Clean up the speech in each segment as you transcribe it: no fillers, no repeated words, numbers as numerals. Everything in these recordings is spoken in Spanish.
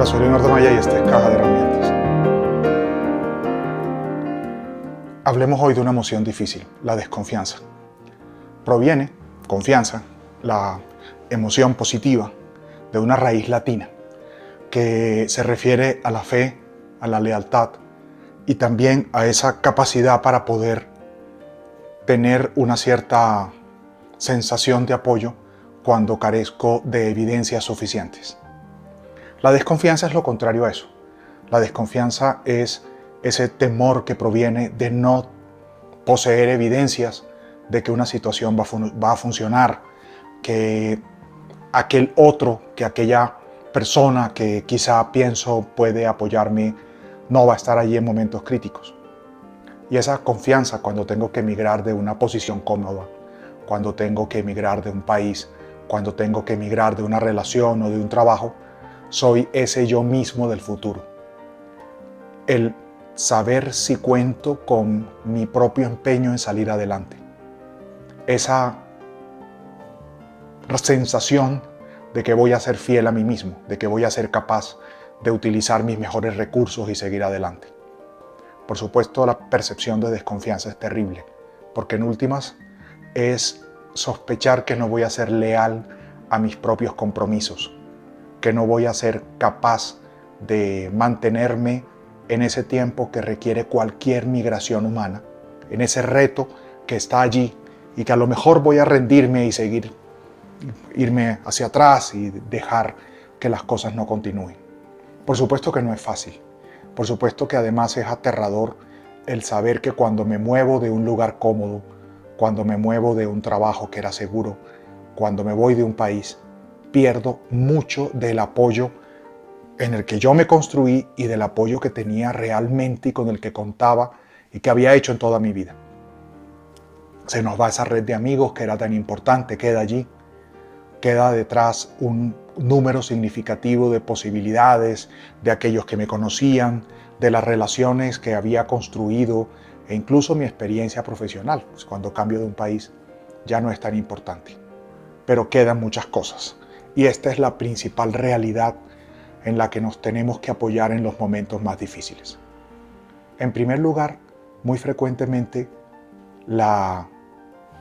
Hola, soy Leonardo Maya y esta es Caja de Herramientas. Hablemos hoy de una emoción difícil, la desconfianza. Proviene, confianza, la emoción positiva, de una raíz latina que se refiere a la fe, a la lealtad y también a esa capacidad para poder tener una cierta sensación de apoyo cuando carezco de evidencias suficientes. La desconfianza es lo contrario a eso. La desconfianza es ese temor que proviene de no poseer evidencias de que una situación va a funcionar, que aquel otro, que aquella persona que quizá pienso puede apoyarme, no va a estar allí en momentos críticos. Y esa confianza cuando tengo que emigrar de una posición cómoda, cuando tengo que emigrar de un país, cuando tengo que emigrar de una relación o de un trabajo, soy ese yo mismo del futuro. El saber si cuento con mi propio empeño en salir adelante. Esa sensación de que voy a ser fiel a mí mismo, de que voy a ser capaz de utilizar mis mejores recursos y seguir adelante. Por supuesto, la percepción de desconfianza es terrible, porque en últimas es sospechar que no voy a ser leal a mis propios compromisos, que no voy a ser capaz de mantenerme en ese tiempo que requiere cualquier migración humana, en ese reto que está allí y que a lo mejor voy a rendirme y irme hacia atrás y dejar que las cosas no continúen. Por supuesto que no es fácil. Por supuesto que además es aterrador el saber que cuando me muevo de un lugar cómodo, cuando me muevo de un trabajo que era seguro, cuando me voy de un país, pierdo mucho del apoyo en el que yo me construí y del apoyo que tenía realmente y con el que contaba y que había hecho en toda mi vida. Se nos va esa red de amigos que era tan importante, queda allí. Queda detrás un número significativo de posibilidades, de aquellos que me conocían, de las relaciones que había construido e incluso mi experiencia profesional. Pues cuando cambio de un país ya no es tan importante. Pero quedan muchas cosas. Y esta es la principal realidad en la que nos tenemos que apoyar en los momentos más difíciles. En primer lugar, muy frecuentemente, la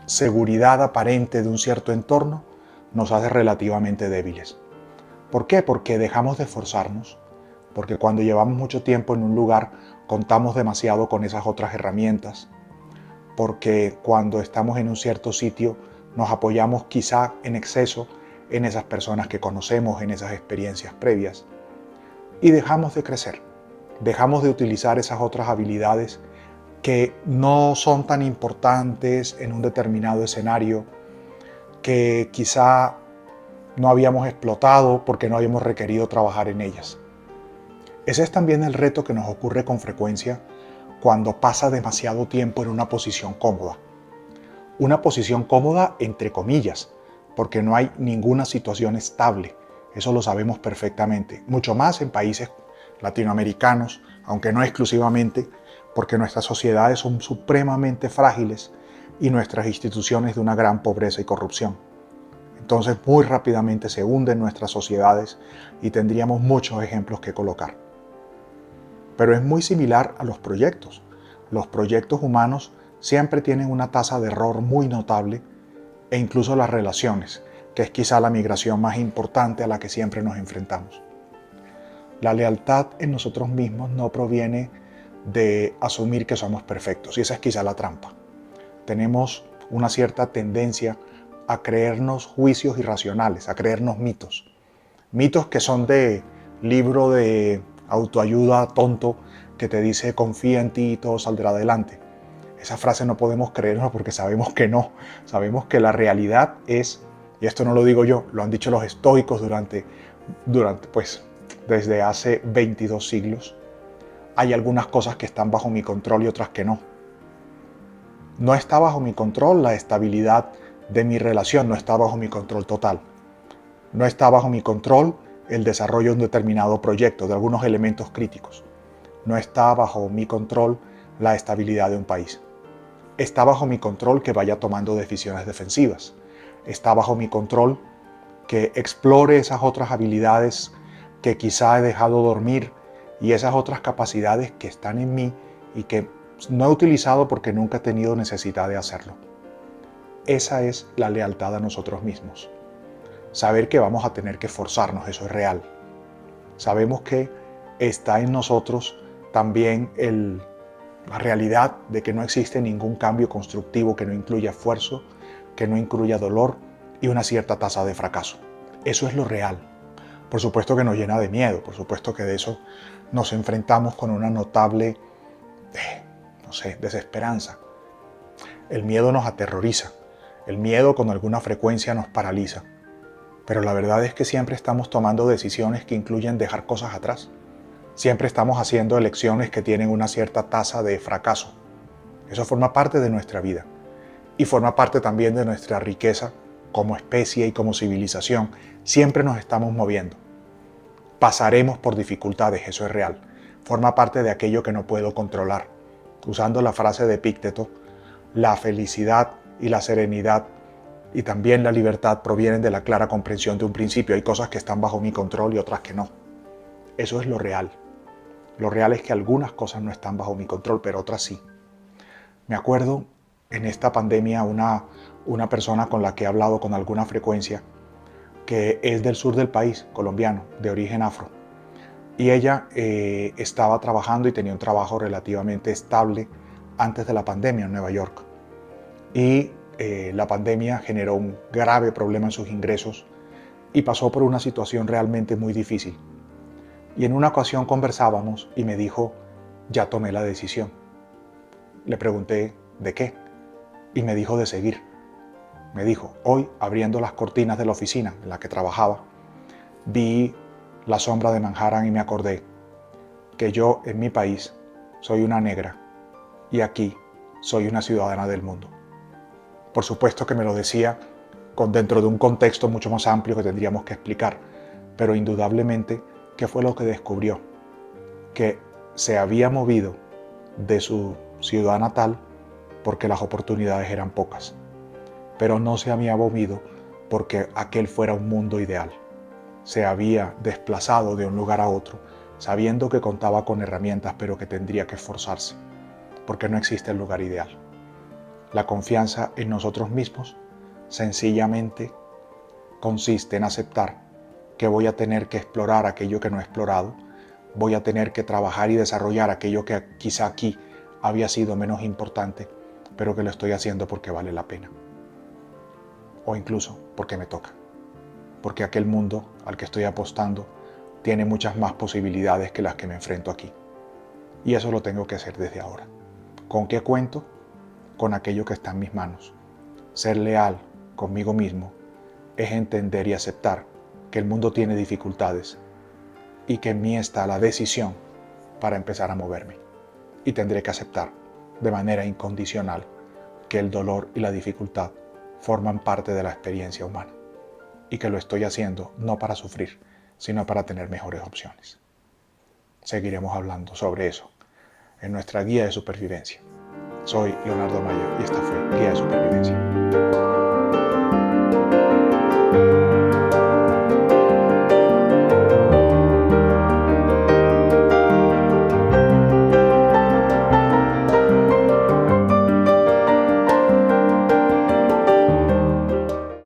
seguridad aparente de un cierto entorno nos hace relativamente débiles. ¿Por qué? Porque dejamos de esforzarnos, porque cuando llevamos mucho tiempo en un lugar contamos demasiado con esas otras herramientas, porque cuando estamos en un cierto sitio nos apoyamos quizá en exceso en esas personas que conocemos, en esas experiencias previas, y dejamos de crecer, dejamos de utilizar esas otras habilidades que no son tan importantes en un determinado escenario, que quizá no habíamos explotado porque no habíamos requerido trabajar en ellas. Ese es también el reto que nos ocurre con frecuencia cuando pasa demasiado tiempo en una posición cómoda. Una posición cómoda entre comillas, porque no hay ninguna situación estable. Eso lo sabemos perfectamente, mucho más en países latinoamericanos, aunque no exclusivamente, porque nuestras sociedades son supremamente frágiles y nuestras instituciones de una gran pobreza y corrupción. Entonces muy rápidamente se hunden nuestras sociedades y tendríamos muchos ejemplos que colocar. Pero es muy similar a los proyectos. Los proyectos humanos siempre tienen una tasa de error muy notable e incluso las relaciones, que es quizá la migración más importante a la que siempre nos enfrentamos. La lealtad en nosotros mismos no proviene de asumir que somos perfectos, y esa es quizá la trampa. Tenemos una cierta tendencia a creernos juicios irracionales, a creernos mitos. Mitos que son de libro de autoayuda tonto que te dice confía en ti y todo saldrá adelante. Esa frase no podemos creernos porque sabemos que no. Sabemos que la realidad es, y esto no lo digo yo, lo han dicho los estoicos desde hace 22 siglos. Hay algunas cosas que están bajo mi control y otras que no. No está bajo mi control la estabilidad de mi relación, no está bajo mi control total. No está bajo mi control el desarrollo de un determinado proyecto, de algunos elementos críticos. No está bajo mi control la estabilidad de un país. Está bajo mi control que vaya tomando decisiones defensivas. Está bajo mi control que explore esas otras habilidades que quizá he dejado dormir y esas otras capacidades que están en mí y que no he utilizado porque nunca he tenido necesidad de hacerlo. Esa es la lealtad a nosotros mismos. Saber que vamos a tener que esforzarnos, eso es real. Sabemos que está en nosotros también la realidad de que no existe ningún cambio constructivo que no incluya esfuerzo, que no incluya dolor y una cierta tasa de fracaso. Eso es lo real. Por supuesto que nos llena de miedo, por supuesto que de eso nos enfrentamos con una notable, desesperanza. El miedo nos aterroriza, el miedo con alguna frecuencia nos paraliza. Pero la verdad es que siempre estamos tomando decisiones que incluyen dejar cosas atrás. Siempre estamos haciendo elecciones que tienen una cierta tasa de fracaso. Eso forma parte de nuestra vida y forma parte también de nuestra riqueza como especie y como civilización. Siempre nos estamos moviendo. Pasaremos por dificultades, eso es real. Forma parte de aquello que no puedo controlar. Usando la frase de Epícteto, la felicidad y la serenidad y también la libertad provienen de la clara comprensión de un principio. Hay cosas que están bajo mi control y otras que no. Eso es lo real. Lo real es que algunas cosas no están bajo mi control, pero otras sí. Me acuerdo en esta pandemia una persona con la que he hablado con alguna frecuencia, que es del sur del país, colombiano, de origen afro. Y ella estaba trabajando y tenía un trabajo relativamente estable antes de la pandemia en Nueva York. Y la pandemia generó un grave problema en sus ingresos y pasó por una situación realmente muy difícil. Y en una ocasión conversábamos y me dijo, ya tomé la decisión. Le pregunté, ¿de qué? Y me dijo de seguir. Me dijo, hoy abriendo las cortinas de la oficina en la que trabajaba, vi la sombra de Manhattan y me acordé que yo en mi país soy una negra y aquí soy una ciudadana del mundo. Por supuesto que me lo decía dentro de un contexto mucho más amplio que tendríamos que explicar, pero indudablemente, ¿qué fue lo que descubrió? Que se había movido de su ciudad natal porque las oportunidades eran pocas, pero no se había movido porque aquel fuera un mundo ideal. Se había desplazado de un lugar a otro, sabiendo que contaba con herramientas, pero que tendría que esforzarse, porque no existe el lugar ideal. La confianza en nosotros mismos sencillamente consiste en aceptar que voy a tener que explorar aquello que no he explorado, voy a tener que trabajar y desarrollar aquello que quizá aquí había sido menos importante, pero que lo estoy haciendo porque vale la pena. O incluso porque me toca. Porque aquel mundo al que estoy apostando tiene muchas más posibilidades que las que me enfrento aquí. Y eso lo tengo que hacer desde ahora. ¿Con qué cuento? Con aquello que está en mis manos. Ser leal conmigo mismo es entender y aceptar que el mundo tiene dificultades y que en mí está la decisión para empezar a moverme. Y tendré que aceptar de manera incondicional que el dolor y la dificultad forman parte de la experiencia humana y que lo estoy haciendo no para sufrir, sino para tener mejores opciones. Seguiremos hablando sobre eso en nuestra guía de supervivencia. Soy Leonardo Mayo y esta fue Guía de Supervivencia.